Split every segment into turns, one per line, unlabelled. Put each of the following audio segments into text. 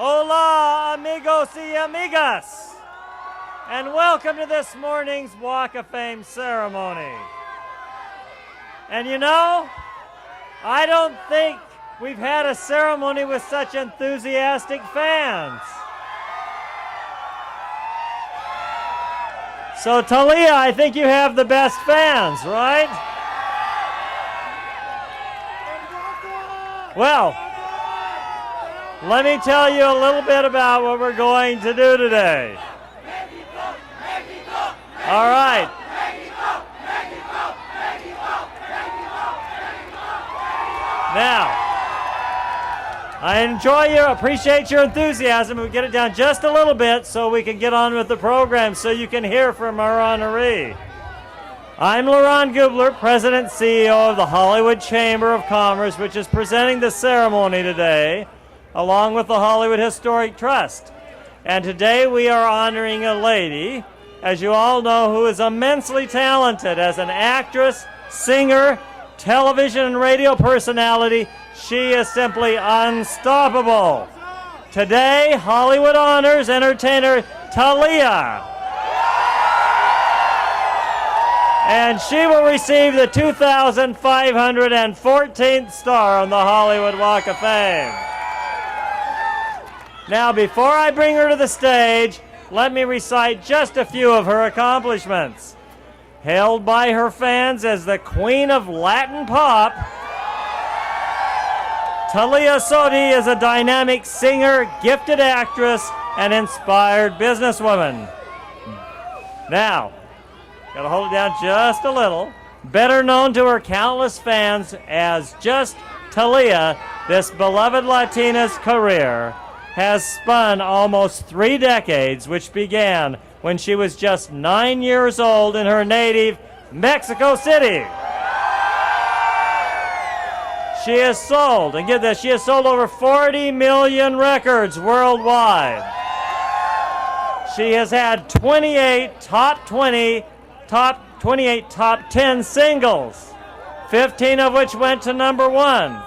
Hola, amigos y amigas, and welcome to this morning's Walk of Fame ceremony. And you know, I don't think we've had a ceremony with such enthusiastic fans. So Thalia, I think you have the best fans, right? Well, let me tell you a little bit about what we're going to do today. All right. Now, I appreciate your enthusiasm. We get it down just a little bit so we can get on with the program so you can hear from our honoree. I'm Laurent Gubler, President and CEO of the Hollywood Chamber of Commerce, which is presenting the ceremony today, along with the Hollywood Historic Trust. And today we are honoring a lady, as you all know, who is immensely talented as an actress, singer, television and radio personality. She is simply unstoppable. Today, Hollywood honors entertainer Thalia. And she will receive the 2,514th star on the Hollywood Walk of Fame. Now, before I bring her to the stage, let me recite just a few of her accomplishments. Hailed by her fans as the Queen of Latin Pop, Thalia Sodi is a dynamic singer, gifted actress, and inspired businesswoman. Now, gotta hold it down just a little. Better known to her countless fans as just Thalia, this beloved Latina's career has spun almost 3 decades, which began when she was just 9 years old in her native Mexico City. She has sold, and get this, she has sold over 40 million records worldwide. She has had 28 top 10 singles, 15 of which went to #1.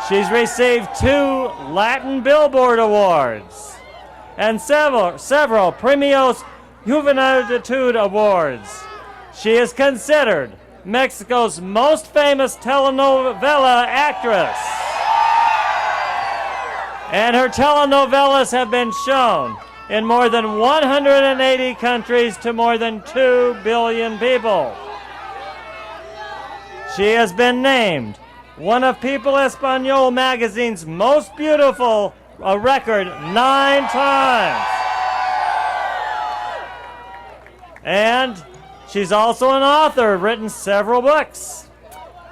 She's received 2 Latin Billboard Awards and several Premios Juventud Awards. She is considered Mexico's most famous telenovela actress. And her telenovelas have been shown in more than 180 countries to more than 2 billion people. She has been named one of People Espanol magazine's most beautiful, a record 9 times. And she's also an author, written several books.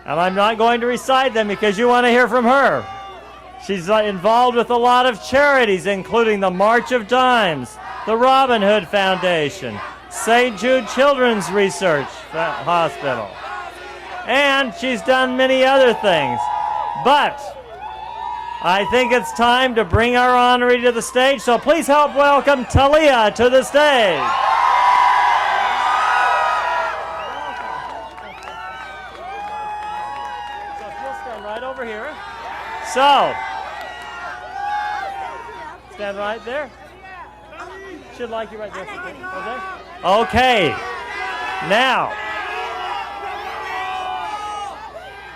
And I'm not going to recite them because you want to hear from her. She's involved with a lot of charities, including the March of Dimes, the Robin Hood Foundation, St. Jude Children's Research Hospital. And she's done many other things. But I think it's time to bring our honoree to the stage, so please help welcome Thalia to the stage. So if you'll stand right over here. So, stand right there. Should like you right there. Okay. Now,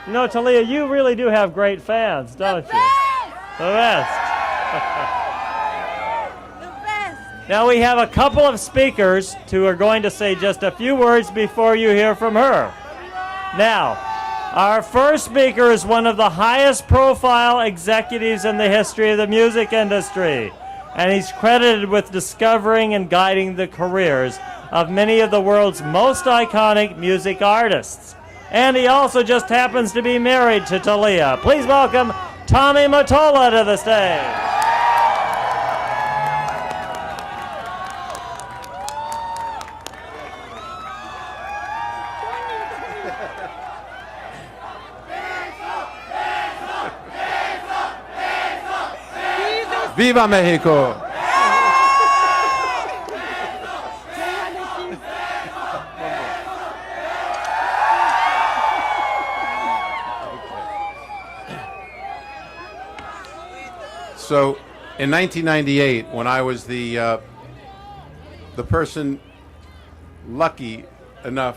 you know, Thalia, you really do have great fans, don't you? The best.
The best.
Now we have a couple of speakers who are going to say just a few words before you hear from her. Now, our first speaker is one of the highest profile executives in the history of the music industry, and he's credited with discovering and guiding the careers of many of the world's most iconic music artists. And he also just happens to be married to Thalia. Please welcome Tommy Mottola to the stage.
¡Viva México! So In 1998, when I was the person lucky enough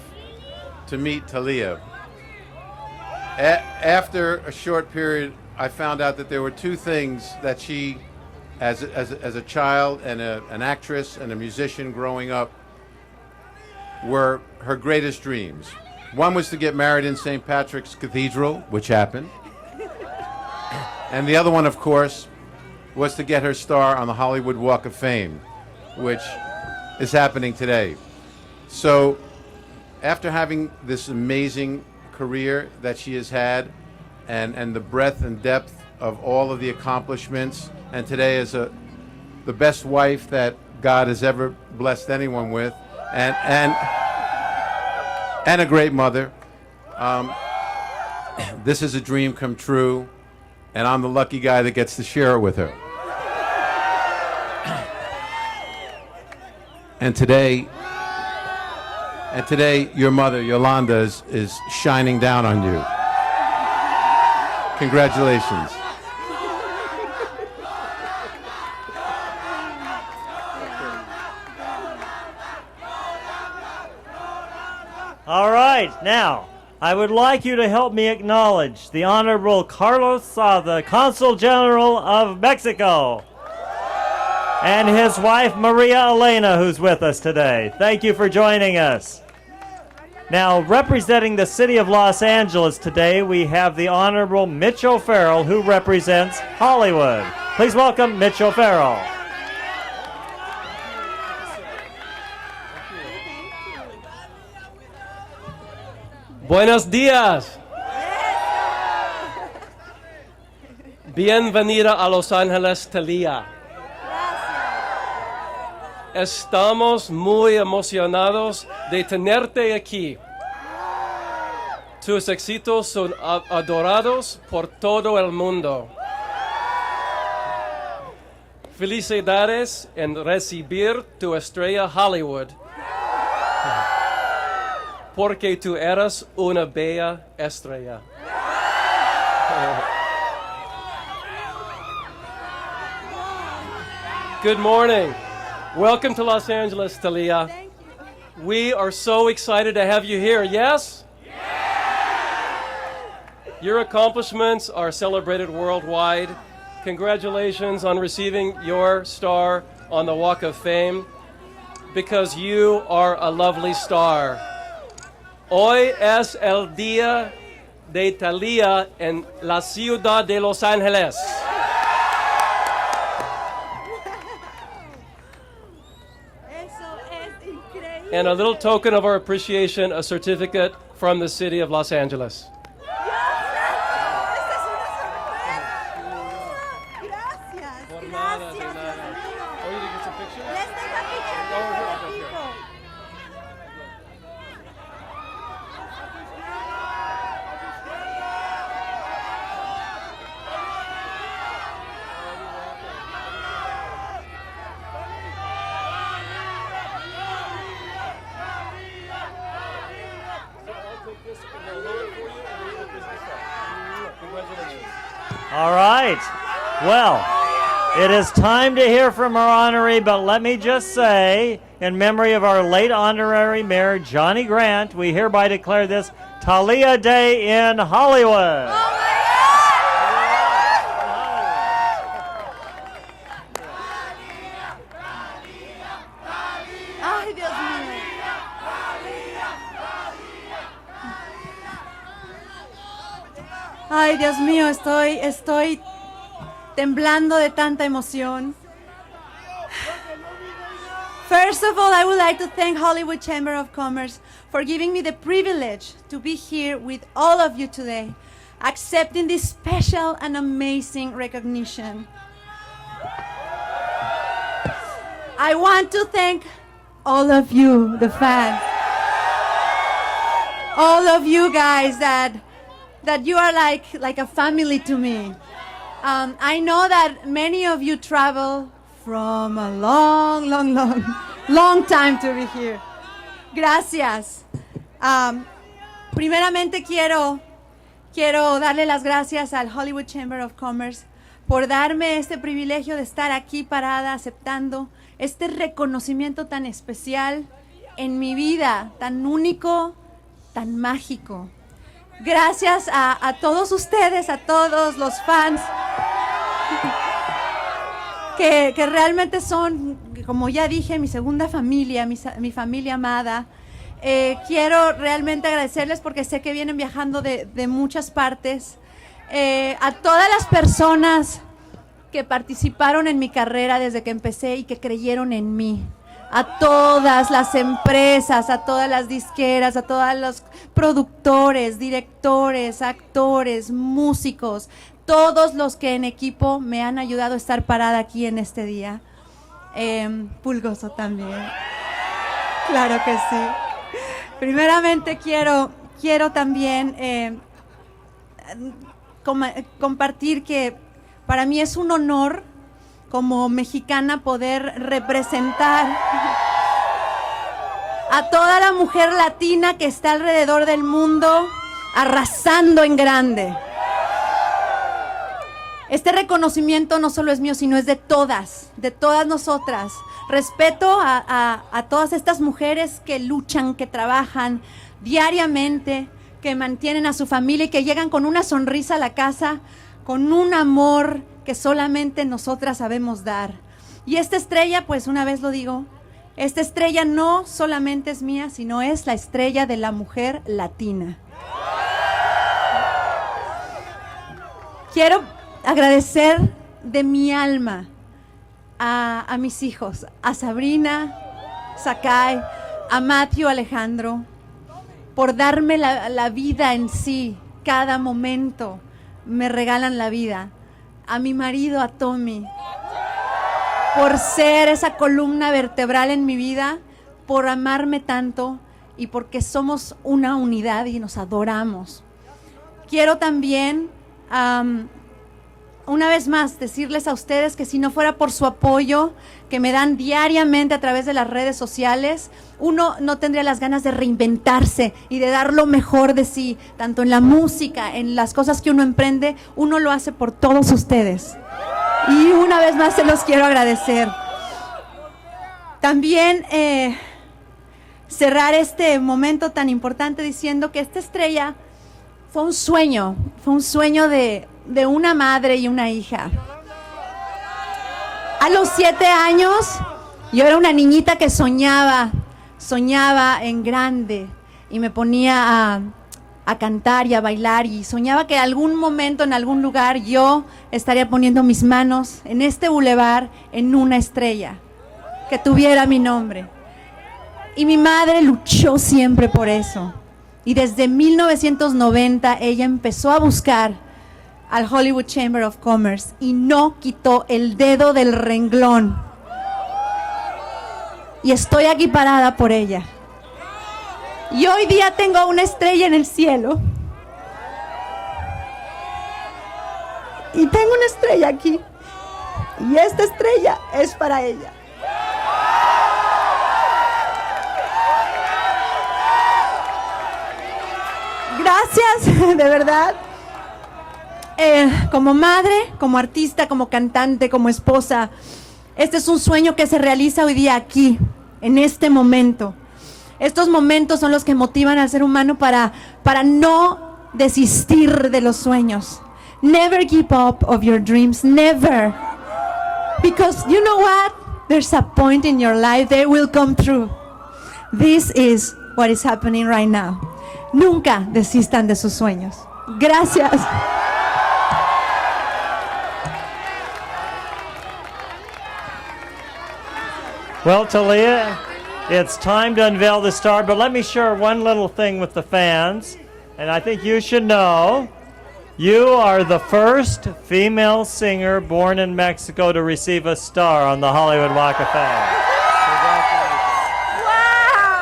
to meet Thalia, after a short period, I found out that there were two things that she, as a child and an actress and a musician growing up, were her greatest dreams. One was to get married in St. Patrick's Cathedral, which happened. And the other one, of course, was to get her star on the Hollywood Walk of Fame, which is happening today. So, after having this amazing career that she has had, and the breadth and depth of all of the accomplishments, and today is the best wife that God has ever blessed anyone with, and a great mother, this is a dream come true, and I'm the lucky guy that gets to share it with her. And today, your mother, Yolanda, is shining down on you. Congratulations.
All right, now, I would like you to help me acknowledge the Honorable Carlos Sada, Consul General of Mexico, and his wife, Maria Elena, who's with us today. Thank you for joining us. Now, representing the city of Los Angeles today, we have the Honorable Mitch O'Farrell, who represents Hollywood. Please welcome Mitch O'Farrell.
Buenos días. Bienvenida a Los Ángeles, Thalia. Estamos muy emocionados de tenerte aquí. Tus éxitos son adorados por todo el mundo. Felicidades en recibir tu estrella Hollywood, porque tú eres una bella estrella. Good morning. Welcome to Los Angeles, Thalia. We are so excited to have you here, yes? Your accomplishments are celebrated worldwide. Congratulations on receiving your star on the Walk of Fame, because you are a lovely star. Hoy es el día de Thalia en la ciudad de Los Ángeles. And a little token of our appreciation, a certificate from the city of Los Angeles.
All right. Well, it is time to hear from our honoree, but let me just say, in memory of our late honorary mayor, Johnny Grant, we hereby declare this Thalia Day in Hollywood.
Ay, Dios mío. Ay, Dios mío, estoy temblando de tanta emoción. First of all, I would like to thank Hollywood Chamber of Commerce for giving me the privilege to be here with all of you today, accepting this special and amazing recognition. I want to thank all of you, the fans, all of you guys that you are like a family to me. I know that many of you travel from a long time to be here. Gracias. Primeramente quiero darle las gracias al Hollywood Chamber of Commerce por darme este privilegio de estar aquí parada aceptando este reconocimiento tan especial en mi vida, tan único, tan mágico. Gracias a todos ustedes, a todos los fans que realmente son, como ya dije, mi segunda familia, mi familia amada. Quiero realmente agradecerles porque sé que vienen viajando de muchas partes. A todas las personas que participaron en mi carrera desde que empecé y que creyeron en mí. A todas las empresas, a todas las disqueras, a todos los productores, directores, actores, músicos, todos los que en equipo me han ayudado a estar parada aquí en este día. Pulgoso también. Claro que sí. Primeramente quiero también compartir que para mí es un honor como mexicana poder representar a toda la mujer latina que está alrededor del mundo arrasando en grande. Este reconocimiento no solo es mío, sino es de todas nosotras. Respeto a todas estas mujeres que luchan, que trabajan diariamente, que mantienen a su familia y que llegan con una sonrisa a la casa, con un amor que solamente nosotras sabemos dar. Y esta estrella, pues una vez lo digo, esta estrella no solamente es mía, sino es la estrella de la mujer latina. Quiero agradecer de mi alma a mis hijos, a Sabrina, Sakai, a Matthew, Alejandro, por darme la vida en sí, cada momento me regalan la vida. A mi marido, a Tommy, por ser esa columna vertebral en mi vida, por amarme tanto y porque somos una unidad y nos adoramos. Quiero también, una vez más, decirles a ustedes que si no fuera por su apoyo que me dan diariamente a través de las redes sociales, uno no tendría las ganas de reinventarse y de dar lo mejor de sí, tanto en la música, en las cosas que uno emprende. Uno lo hace por todos ustedes. Y una vez más se los quiero agradecer. También cerrar este momento tan importante diciendo que esta estrella fue un sueño de una madre y una hija. A los 7 años, yo era una niñita que soñaba en grande y me ponía a cantar y a bailar y soñaba que en algún momento, en algún lugar, yo estaría poniendo mis manos en este bulevar en una estrella que tuviera mi nombre. Y mi madre luchó siempre por eso. Y desde 1990 ella empezó a buscar al Hollywood Chamber of Commerce y no quitó el dedo del renglón. Y estoy aquí parada por ella. Y hoy día tengo una estrella en el cielo. Y tengo una estrella aquí. Y esta estrella es para ella. Gracias, de verdad. Como madre, como artista, como cantante, como esposa, este es un sueño que se realiza hoy día aquí, en este momento. Estos momentos son los que motivan al ser humano para no desistir de los sueños. Never give up of your dreams, never. Because you know what? There's a point in your life they will come true. This is what is happening right now. Nunca desistan de sus sueños. Gracias.
Well, Thalia, it's time to unveil the star, but let me share one little thing with the fans, and I think you should know. You are the first female singer born in Mexico to receive a star on the Hollywood Walk of Fame. Congratulations.
Wow!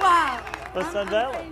Wow!
Let's unveil it.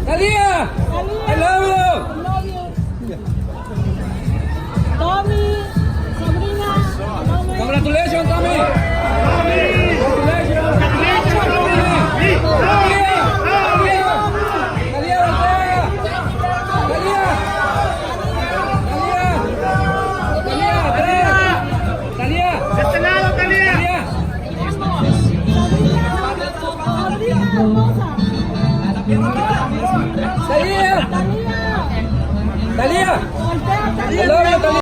Thalia! I love you!
Tommy, Sabrina,
Congratulations, Tommy! Thalia! I love you, Thalia!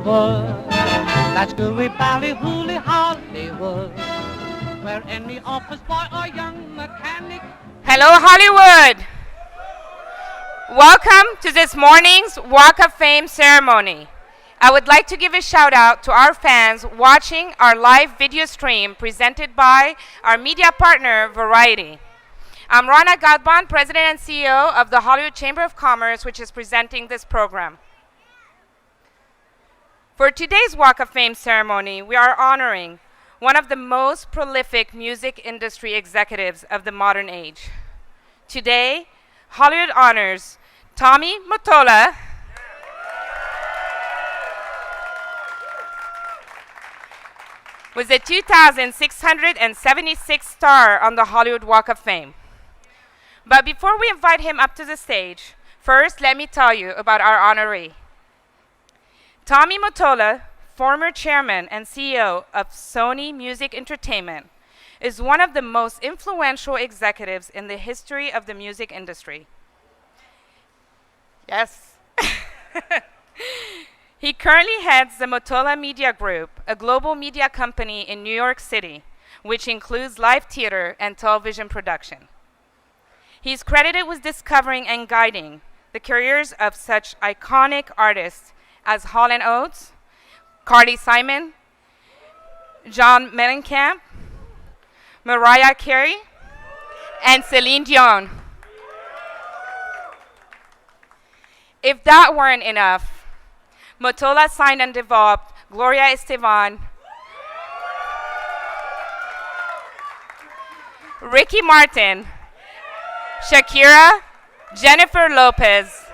Hollywood. That's gooey ballyhooly Hollywood, where any office boy or young mechanic.
Hello, Hollywood! Welcome to this morning's Walk of Fame ceremony. I would like to give a shout out to our fans watching our live video stream presented by our media partner, Variety. I'm Rana Gadban, President and CEO of the Hollywood Chamber of Commerce, which is presenting this program. For today's Walk of Fame ceremony, we are honoring one of the most prolific music industry executives of the modern age. Today, Hollywood honors Tommy Mottola, was a 2,676 star on the Hollywood Walk of Fame. But before we invite him up to the stage, first let me tell you about our honoree. Tommy Mottola, former chairman and CEO of Sony Music Entertainment, is one of the most influential executives in the history of the music industry. Yes. He currently heads the Mottola Media Group, a global media company in New York City, which includes live theater and television production. He's credited with discovering and guiding the careers of such iconic artists as Hall & Oates, Carly Simon, John Mellencamp, Mariah Carey, and Celine Dion. If that weren't enough, Mottola signed and developed Gloria Estefan, Ricky Martin, Shakira, Jennifer Lopez,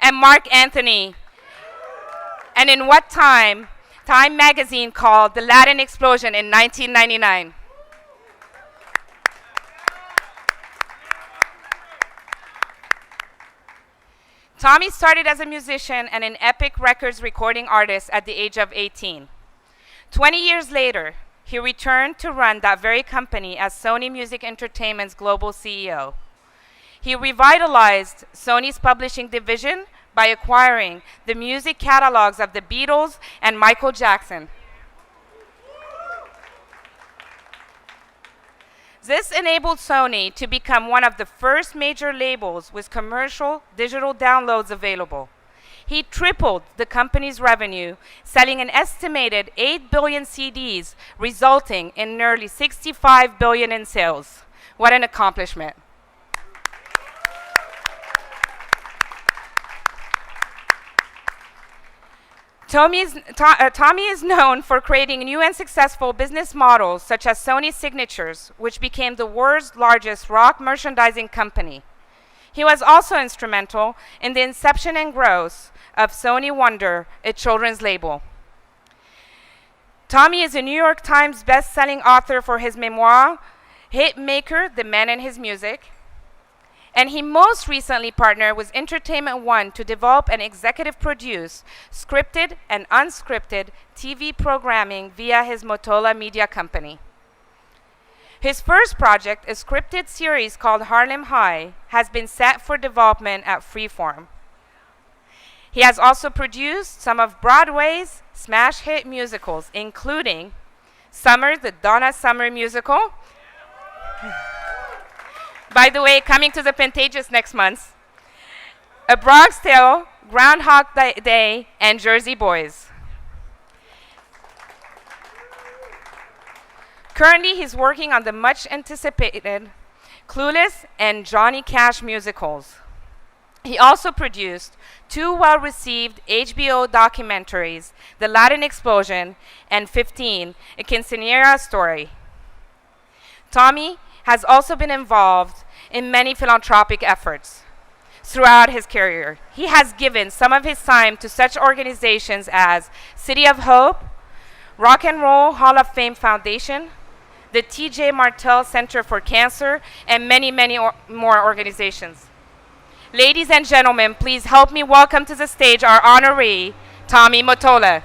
and Mark Anthony. And in what Time magazine called the Latin Explosion in 1999. Tommy started as a musician and an Epic Records recording artist at the age of 18. 20 years later, he returned to run that very company as Sony Music Entertainment's global CEO. He revitalized Sony's publishing division by acquiring the music catalogs of the Beatles and Michael Jackson. This enabled Sony to become one of the first major labels with commercial digital downloads available. He tripled the company's revenue, selling an estimated 8 billion CDs, resulting in nearly 65 billion in sales. What an accomplishment. Tommy is known for creating new and successful business models such as Sony Signatures, which became the world's largest rock merchandising company. He was also instrumental in the inception and growth of Sony Wonder, a children's label. Tommy is a New York Times best-selling author for his memoir, Hitmaker, The Man and His Music. And he most recently partnered with Entertainment One to develop and executive produce scripted and unscripted TV programming via his Mottola Media Company. His first project, a scripted series called Harlem High, has been set for development at Freeform. He has also produced some of Broadway's smash hit musicals, including Summer, the Donna Summer musical. By the way, coming to the Pantages next month, A Bronx Tale, Groundhog Day, and Jersey Boys. Currently, he's working on the much anticipated Clueless and Johnny Cash musicals. He also produced 2 well-received HBO documentaries, The Latin Explosion and 15, A Quinceañera Story. Tommy has also been involved in many philanthropic efforts throughout his career. He has given some of his time to such organizations as City of Hope, Rock and Roll Hall of Fame Foundation, the T.J. Martell Center for Cancer, and many more organizations. Ladies and gentlemen, please help me welcome to the stage our honoree, Tommy Mottola.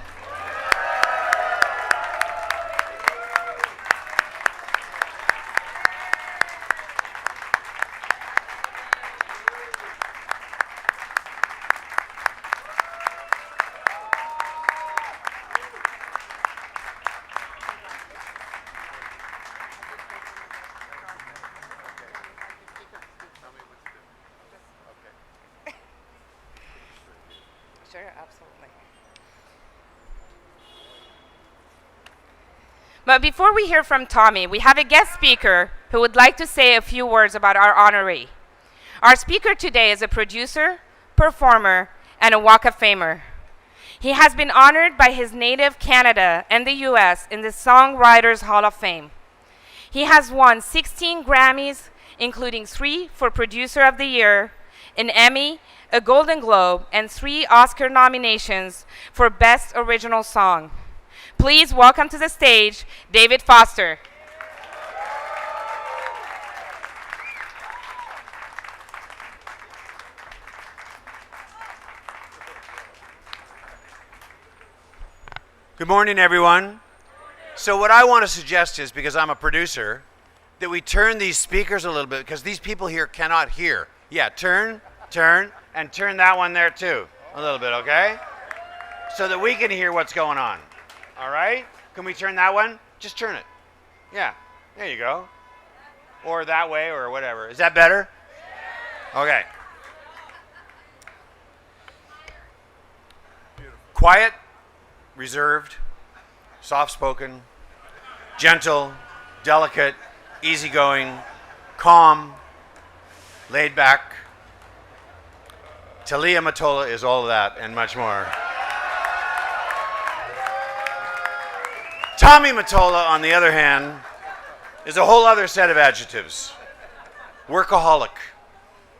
pleasure, absolutely. But before we hear from Tommy, we have a guest speaker who would like to say a few words about our honoree. Our speaker today is a producer, performer, and a Walk of Famer. He has been honored by his native Canada and the US in the Songwriters Hall of Fame. He has won 16 Grammys, including 3 for Producer of the Year, an Emmy, a Golden Globe, and 3 Oscar nominations for Best Original Song. Please welcome to the stage, David Foster.
Good morning, everyone. So what I want to suggest is, because I'm a producer, that we turn these speakers a little bit, because these people here cannot hear. Yeah, turn, and turn that one there too, a little bit, okay? So that we can hear what's going on. All right? Can we turn that one? Just turn it. Yeah, there you go. Or that way, or whatever. Is that better? Okay. Quiet, reserved, soft-spoken, gentle, delicate, easygoing, calm, laid back. Thalia Mottola is all of that and much more. Tommy Mottola, on the other hand, is a whole other set of adjectives. Workaholic,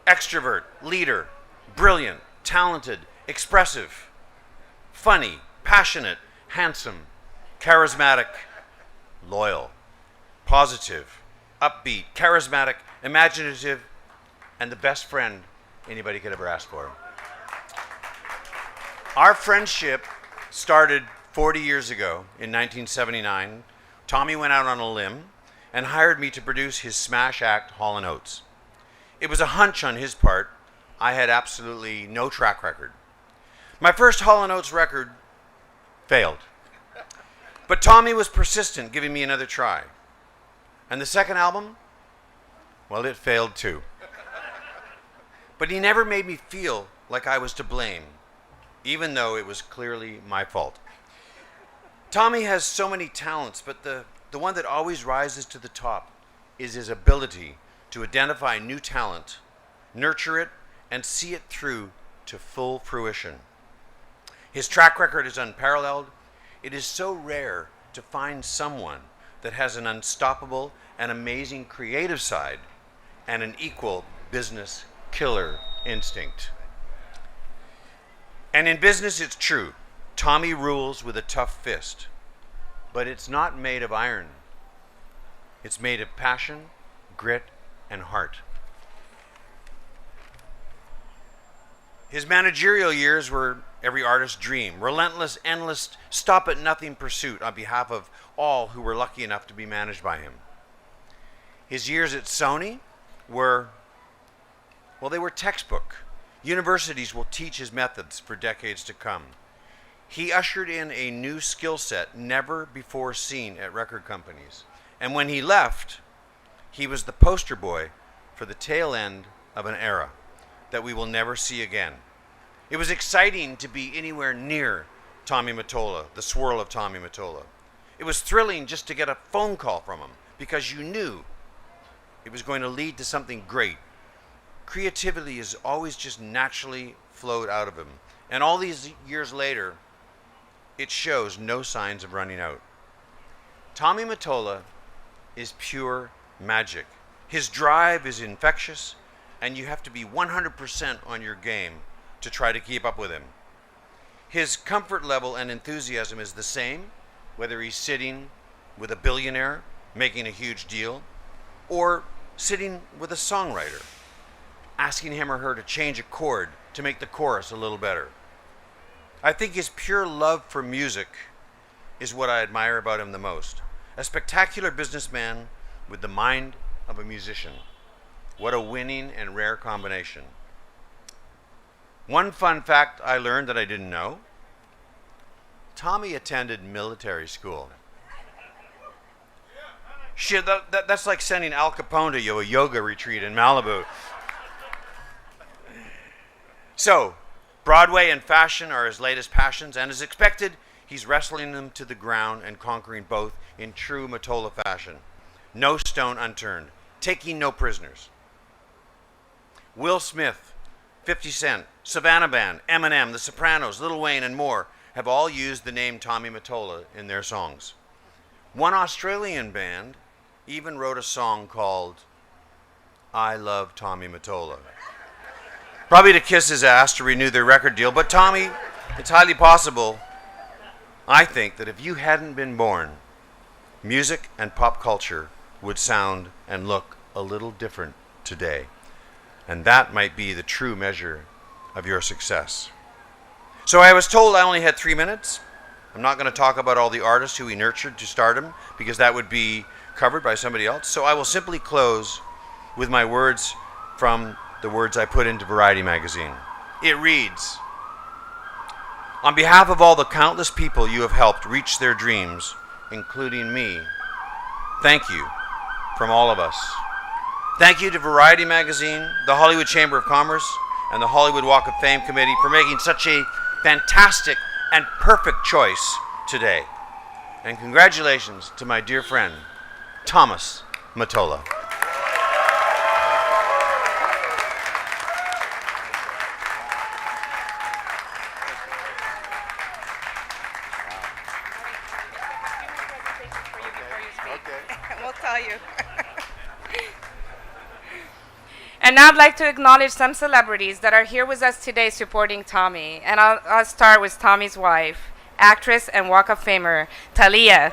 extrovert, leader, brilliant, talented, expressive, funny, passionate, handsome, charismatic, loyal, positive, upbeat, charismatic, imaginative, and the best friend anybody could ever ask for. Our friendship started 40 years ago in 1979. Tommy went out on a limb and hired me to produce his smash act, Hall & Oates. It was a hunch on his part. I had absolutely no track record. My first Hall & Oates record failed. But Tommy was persistent, giving me another try. And the second album, well, it failed too. But he never made me feel like I was to blame, even though it was clearly my fault. Tommy has so many talents, but the one that always rises to the top is his ability to identify new talent, nurture it, and see it through to full fruition. His track record is unparalleled. It is so rare to find someone that has an unstoppable and amazing creative side and an equal business killer instinct. And in business, it's true. Tommy rules with a tough fist, but it's not made of iron. It's made of passion, grit, and heart. His managerial years were every artist's dream, relentless, endless, stop-at-nothing pursuit on behalf of all who were lucky enough to be managed by him. His years at Sony were, well, they were textbook. Universities will teach his methods for decades to come. He ushered in a new skill set never before seen at record companies. And when he left, he was the poster boy for the tail end of an era that we will never see again. It was exciting to be anywhere near Tommy Mottola, the swirl of Tommy Mottola. It was thrilling just to get a phone call from him because you knew it was going to lead to something great. Creativity is always just naturally flowed out of him. And all these years later, it shows no signs of running out. Tommy Mottola is pure magic. His drive is infectious, and you have to be 100% on your game to try to keep up with him. His comfort level and enthusiasm is the same, whether he's sitting with a billionaire making a huge deal, or sitting with a songwriter, asking him or her to change a chord to make the chorus a little better. I think his pure love for music is what I admire about him the most. A spectacular businessman with the mind of a musician. What a winning and rare combination. One fun fact I learned that I didn't know: Tommy attended military school. Shit, that's like sending Al Capone to a yoga retreat in Malibu. So, Broadway and fashion are his latest passions, and as expected, he's wrestling them to the ground and conquering both in true Mottola fashion. No stone unturned, taking no prisoners. Will Smith, 50 Cent, Savannah Band, Eminem, The Sopranos, Lil Wayne, and more have all used the name Tommy Mottola in their songs. One Australian band even wrote a song called I Love Tommy Mottola. Probably to kiss his ass to renew their record deal, but Tommy, it's highly possible, I think, that if you hadn't been born, music and pop culture would sound and look a little different today. And that might be the true measure of your success. So I was told I only had 3 minutes. I'm not going to talk about all the artists who he nurtured to stardom, because that would be covered by somebody else. So I will simply close with my words from the words I put into Variety magazine. It reads, on behalf of all the countless people you have helped reach their dreams, including me, thank you from all of us. Thank you to Variety magazine, the Hollywood Chamber of Commerce, and the Hollywood Walk of Fame Committee for making such a fantastic and perfect choice today. And congratulations to my dear friend, Thomas Mottola.
We'll tell you. And now I'd like to acknowledge some celebrities that are here with us today supporting Tommy. And I'll start with Tommy's wife, actress and Walk of Famer, Thalia.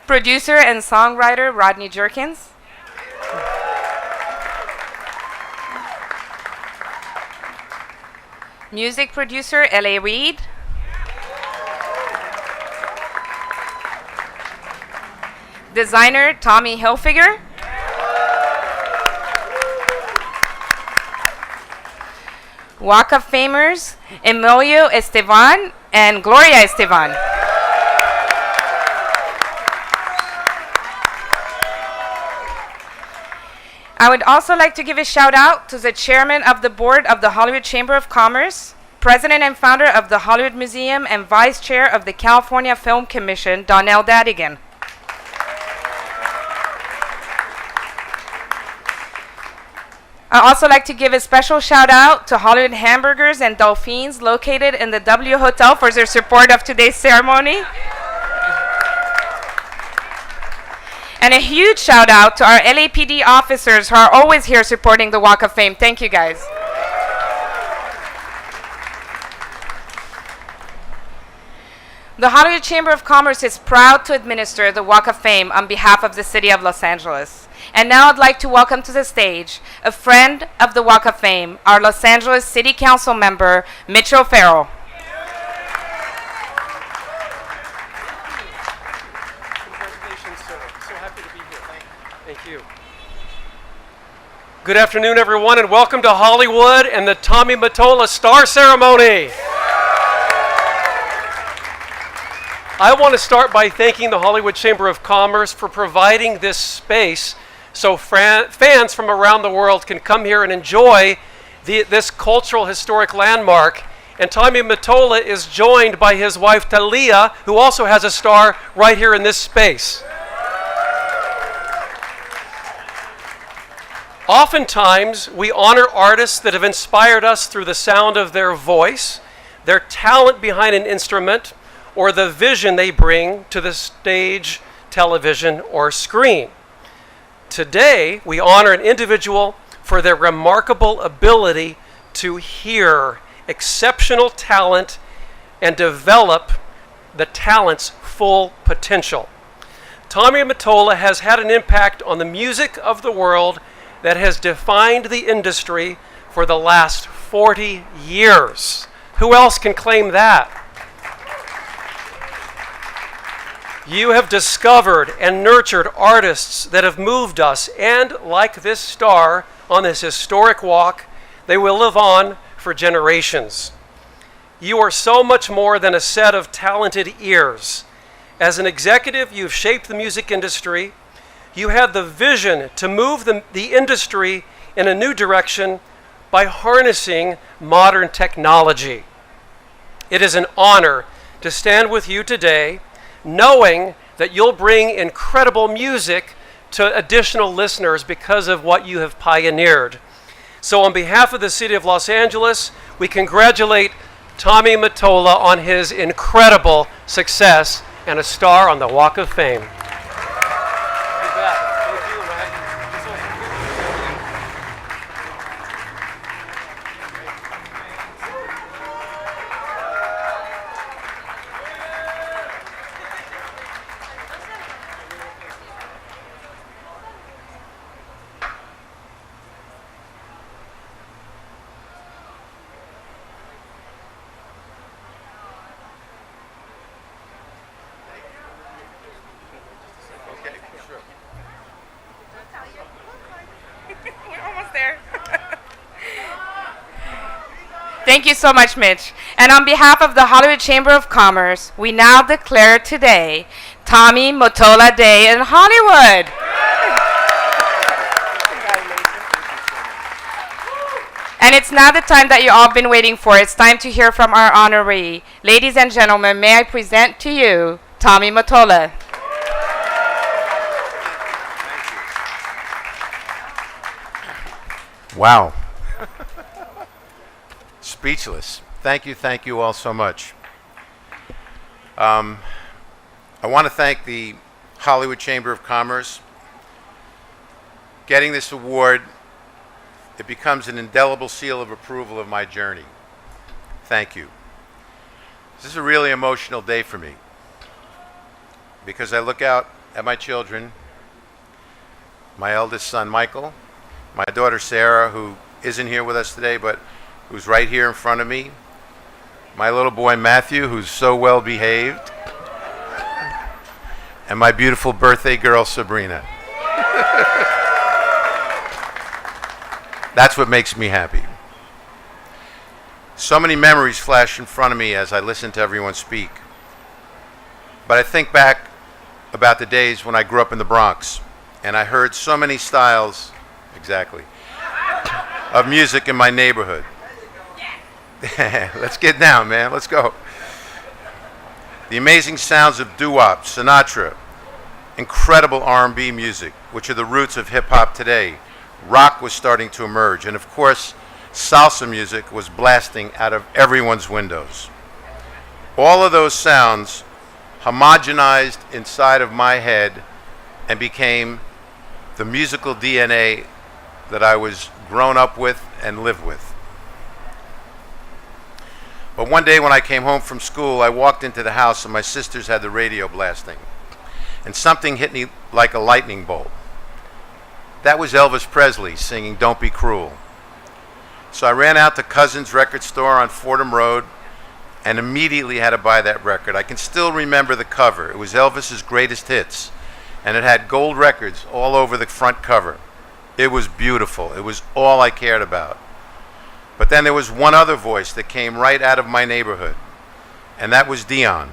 Producer and songwriter, Rodney Jerkins. Music producer, L.A. Reid. Designer, Tommy Hilfiger. Walk of Famers, Emilio Esteban and Gloria Esteban. I would also like to give a shout out to the chairman of the board of the Hollywood Chamber of Commerce, president and founder of the Hollywood Museum, and vice chair of the California Film Commission, Donnell Dadigan. I'd also like to give a special shout out to Hollywood Hamburgers and Dolphins located in the W Hotel for their support of today's ceremony. And a huge shout out to our LAPD officers who are always here supporting the Walk of Fame. Thank you, guys. The Hollywood Chamber of Commerce is proud to administer the Walk of Fame on behalf of the city of Los Angeles. And now I'd like to welcome to the stage a friend of the Walk of Fame, our Los Angeles City Council member, Mitch O'Farrell.
Congratulations, sir. So happy to be here. Thank you. Good afternoon, everyone, and welcome to Hollywood and the Tommy Mottola Star Ceremony. I want to start by thanking the Hollywood Chamber of Commerce for providing this space so fans from around the world can come here and enjoy this cultural historic landmark. And Tommy Mottola is joined by his wife Thalia, who also has a star right here in this space. Oftentimes, we honor artists that have inspired us through the sound of their voice, their talent behind an instrument, or the vision they bring to the stage, television, or screen. Today, we honor an individual for their remarkable ability to hear exceptional talent and develop the talent's full potential. Tommy Mottola has had an impact on the music of the world that has defined the industry for the last 40 years. Who else can claim that? You have discovered and nurtured artists that have moved us, and like this star on this historic walk, they will live on for generations. You are so much more than a set of talented ears. As an executive, you've shaped the music industry. You had the vision to move the industry in a new direction by harnessing modern technology. It is an honor to stand with you today, knowing that you'll bring incredible music to additional listeners because of what you have pioneered. So on behalf of the City of Los Angeles, we congratulate Tommy Mottola on his incredible success and a star on the Walk of Fame.
We're almost there. Thank you so much, Mitch. And on behalf of the Hollywood Chamber of Commerce, we now declare today Tommy Mottola Day in Hollywood. And it's now the time that you've all been waiting for. It's time to hear from our honoree. Ladies and gentlemen, may I present to you Tommy Mottola.
Wow. Speechless. Thank you all so much. I want to thank the Hollywood Chamber of Commerce. Getting this award, it becomes an indelible seal of approval of my journey. Thank you. This is a really emotional day for me because I look out at my children, my eldest son Michael, my daughter Sarah, who isn't here with us today but who's right here in front of me, my little boy Matthew, who's so well behaved, and my beautiful birthday girl Sabrina. That's what makes me happy. So many memories flash in front of me as I listen to everyone speak. But I think back about the days when I grew up in the Bronx and I heard so many styles, exactly, of music in my neighborhood. Let's get down, man. Let's go. The amazing sounds of doo-wop, Sinatra, incredible R&B music, which are the roots of hip-hop today. Rock was starting to emerge, and of course, salsa music was blasting out of everyone's windows. All of those sounds homogenized inside of my head and became the musical DNA that I was grown up with and lived with. But one day when I came home from school, I walked into the house and my sisters had the radio blasting. And something hit me like a lightning bolt. That was Elvis Presley singing "Don't Be Cruel." So I ran out to Cousin's record store on Fordham Road and immediately had to buy that record. I can still remember the cover. It was Elvis's greatest hits, and it had gold records all over the front cover. It was beautiful. It was all I cared about. But then there was one other voice that came right out of my neighborhood, and that was Dion.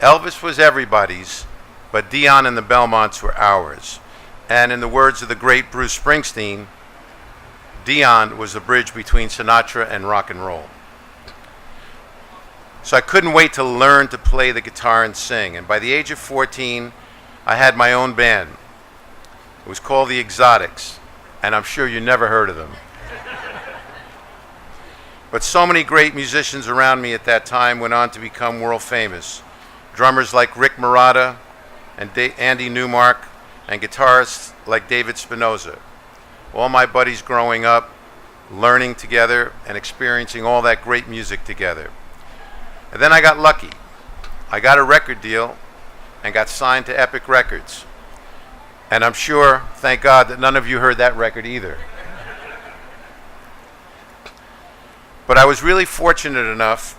Elvis was everybody's, but Dion and the Belmonts were ours. And in the words of the great Bruce Springsteen, Dion was the bridge between Sinatra and rock and roll. So I couldn't wait to learn to play the guitar and sing. And by the age of 14, I had my own band. It was called The Exotics, and I'm sure you never heard of them. But so many great musicians around me at that time went on to become world famous. Drummers like Rick Marotta and Andy Newmark, and guitarists like David Spinoza. All my buddies growing up, learning together and experiencing all that great music together. And then I got lucky. I got a record deal and got signed to Epic Records. And I'm sure, thank God, that none of you heard that record either. But I was really fortunate enough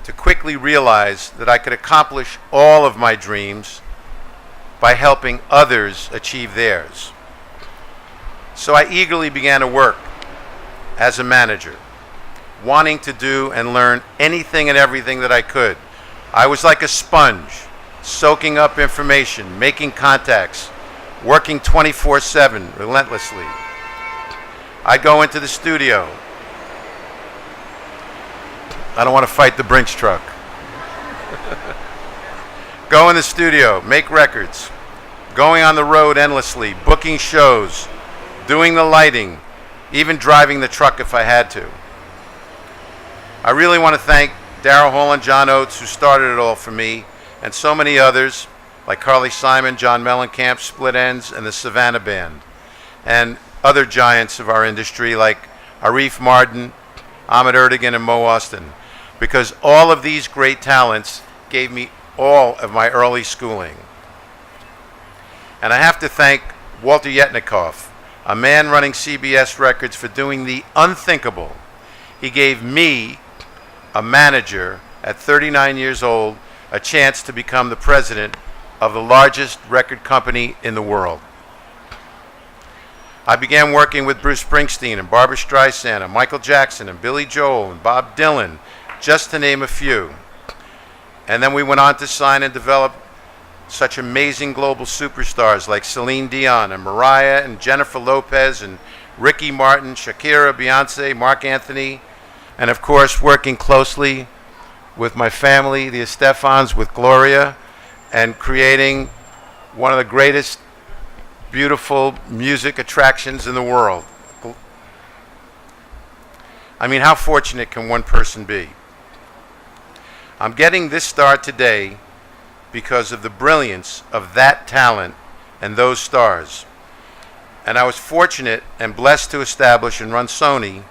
to quickly realize that I could accomplish all of my dreams by helping others achieve theirs. So I eagerly began to work as a manager, wanting to do and learn anything and everything that I could. I was like a sponge, soaking up information, making contacts, working 24/7 relentlessly. I'd go into the studio. I don't want to fight the Brinks truck. Go in the studio, make records, going on the road endlessly, booking shows, doing the lighting, even driving the truck if I had to. I really want to thank Darryl Hall and John Oates, who started it all for me, and so many others, like Carly Simon, John Mellencamp, Split Ends, and the Savannah Band, and other giants of our industry like Arif Mardin, Ahmet Erdogan, and Mo Austin, because all of these great talents gave me all of my early schooling. And I have to thank Walter Yetnikoff, a man running CBS Records, for doing the unthinkable. He gave me, a manager at 39 years old, a chance to become the president of the largest record company in the world. I began working with Bruce Springsteen and Barbra Streisand and Michael Jackson and Billy Joel and Bob Dylan, just to name a few. And then we went on to sign and develop such amazing global superstars like Celine Dion and Mariah and Jennifer Lopez and Ricky Martin, Shakira, Beyonce, Mark Anthony, and of course working closely with my family, the Estefans, with Gloria, and creating one of the greatest beautiful music attractions in the world. I mean, how fortunate can one person be? I'm getting this star today because of the brilliance of that talent and those stars. And I was fortunate and blessed to establish and run Sony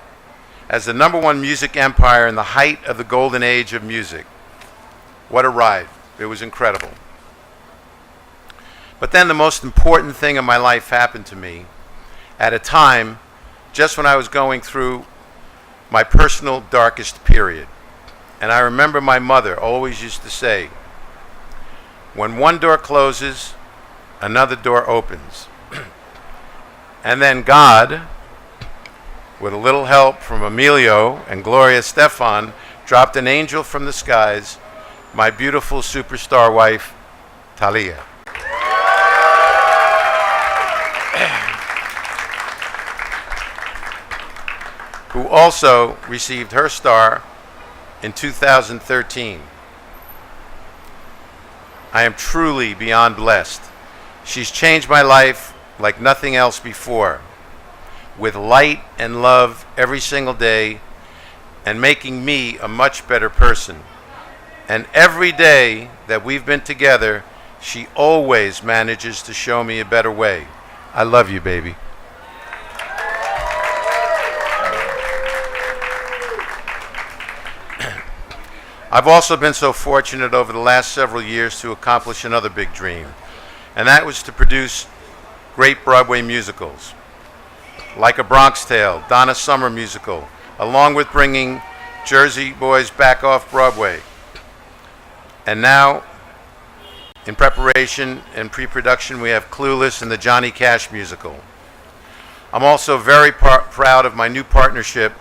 as the #1 music empire in the height of the golden age of music. What a ride. It was incredible. But then the most important thing in my life happened to me at a time just when I was going through my personal darkest period. And I remember my mother always used to say, when one door closes, another door opens. And then God, with a little help from Emilio and Gloria Stefan, dropped an angel from the skies, my beautiful superstar wife, Thalia. Who also received her star in 2013. I am truly beyond blessed. She's changed my life like nothing else before, with light and love every single day, and making me a much better person. And every day that we've been together, she always manages to show me a better way. I love you, baby. I've also been so fortunate over the last several years to accomplish another big dream, and that was to produce great Broadway musicals, like A Bronx Tale, Donna Summer musical, along with bringing Jersey Boys back off Broadway. And now, in preparation and pre-production, we have Clueless and the Johnny Cash musical. I'm also very proud of my new partnership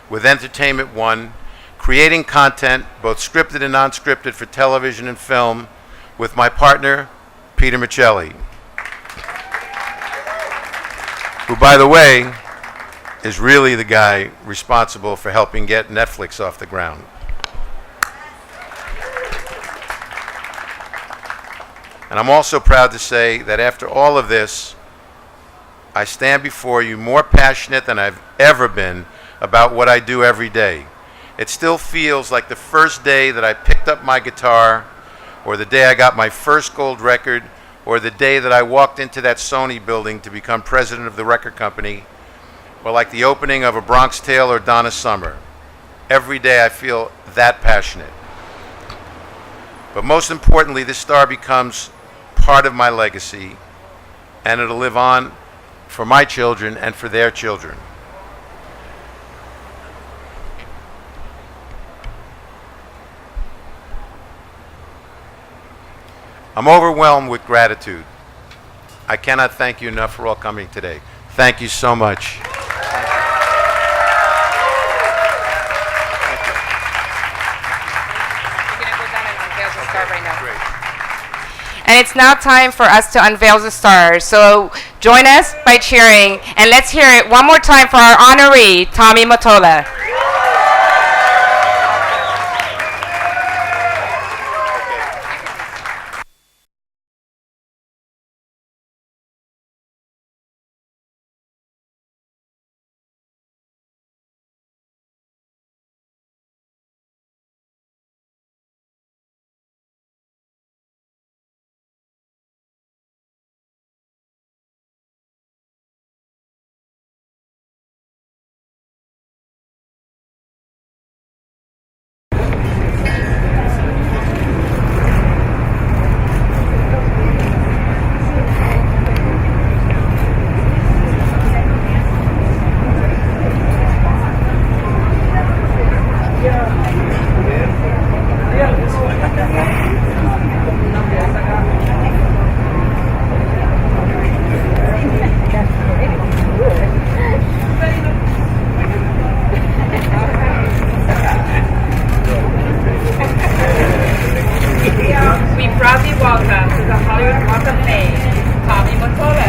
with Entertainment One, creating content, both scripted and non-scripted, for television and film with my partner, Peter Michelli, who, by the way, is really the guy responsible for helping get Netflix off the ground. And I'm also proud to say that after all of this, I stand before you more passionate than I've ever been about what I do every day. It still feels like the first day that I picked up my guitar, or the day I got my first gold record, or the day that I walked into that Sony building to become president of the record company, or like the opening of A Bronx Tale or Donna Summer. Every day I feel that passionate. But most importantly, this star becomes part of my legacy, and it'll live on for my children and for their children. I'm overwhelmed with gratitude. I cannot thank you enough for all coming today. Thank you so much.
You're gonna go down and I'll start right now.
Great.
And it's now time for us to unveil the stars. So join us by cheering, and let's hear it one more time for our honoree, Tommy Mottola. We proudly welcome to the Hollywood Walk of Fame, Tommy Mottola.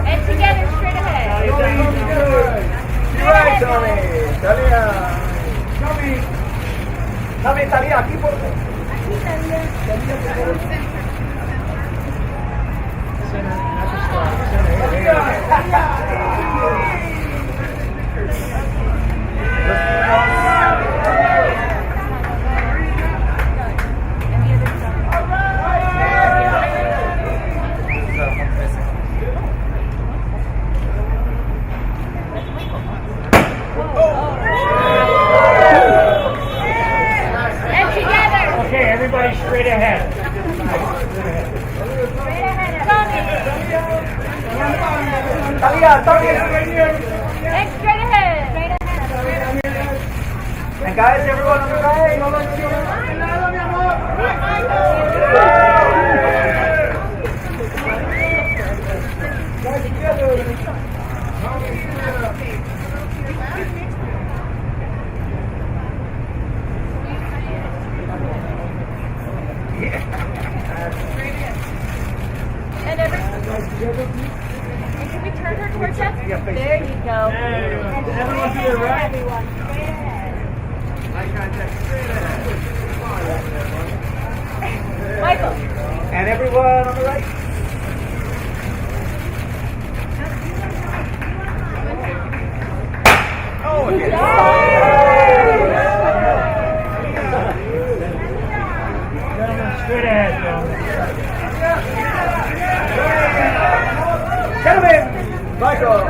And together, straight ahead.
Right, Tommy. Thalia. Tommy, Thalia, aquí por aquí,
Everybody straight ahead.
Thalia, Tommy.
And straight ahead.
And guys, everyone on the right.
And can we turn her towards us? There you go.
Everyone to the right.
Everyone, straight ahead.
Eye contact straight ahead.
Michael.
And everyone on the right. Oh, okay.
Straight ahead,
Gentlemen, Michael.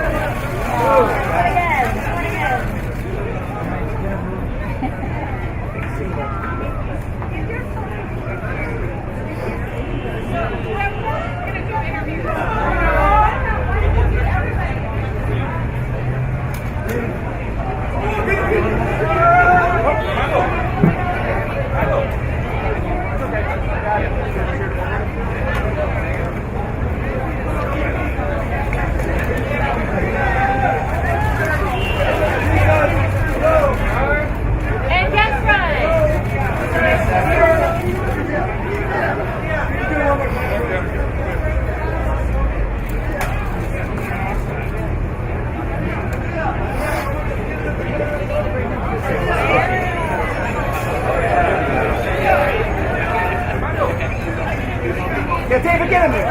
And get front.
Yeah, David, get in there.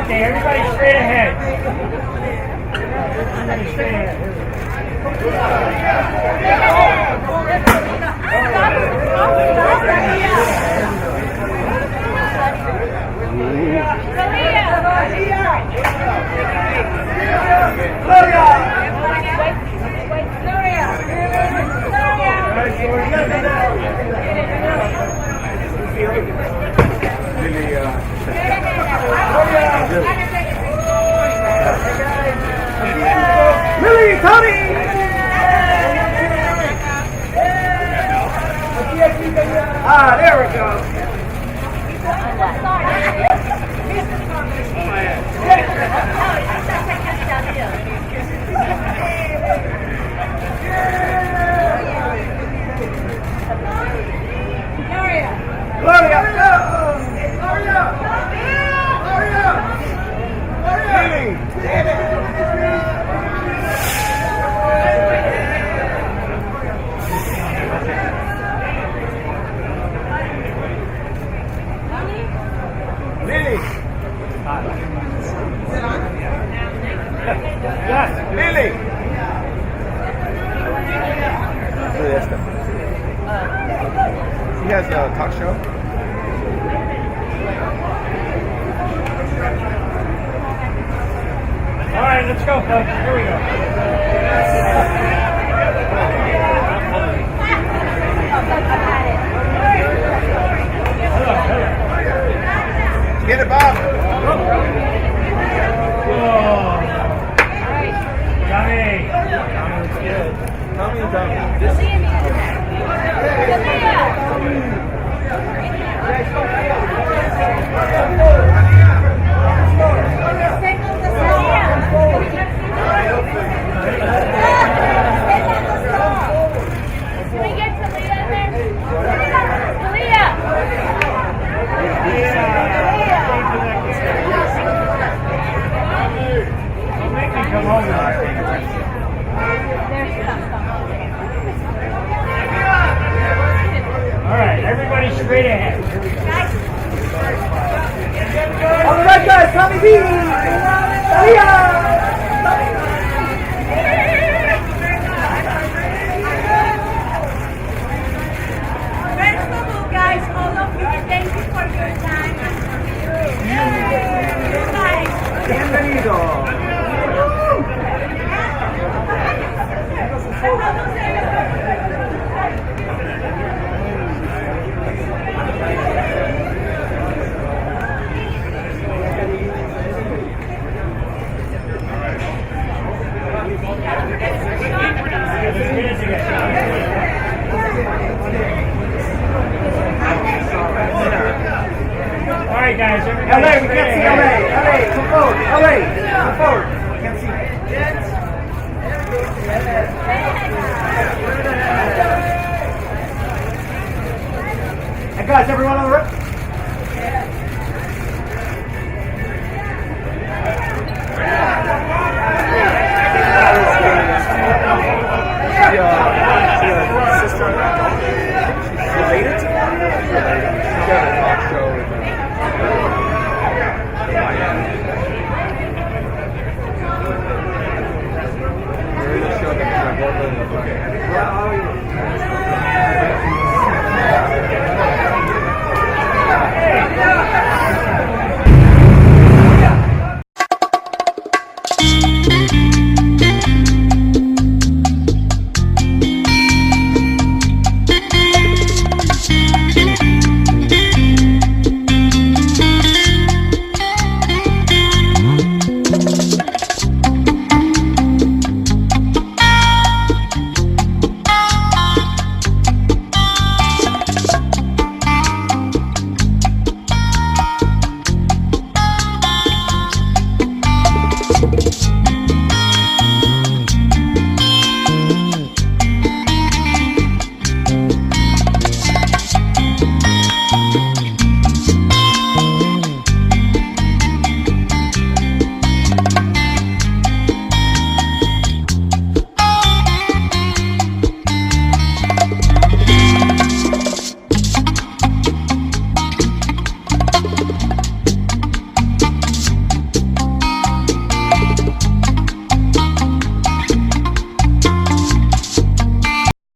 Okay, everybody straight ahead. Everybody straight ahead.
Lily, Tony! Ah, there we go. Gloria! Lily! Yes, Lily! He has a talk show.
All right, let's go, folks. Here we go.
Get it, Bob.
Johnny.
Tommy and Tommy.
Can we get Thalia in there? Thalia!
Don't make me come over. All right, everybody straight ahead. Here we go.
On the right, guys, Tommy B! Thalia!
First of all, guys, all of you, thank you for your time. Guys,
Bienvenido!
All right, guys, everybody
LA, we
straight
can't see
ahead.
LA! Come forward! LA, come forward! We can't see. And guys, everyone on the right.
sister related? Related.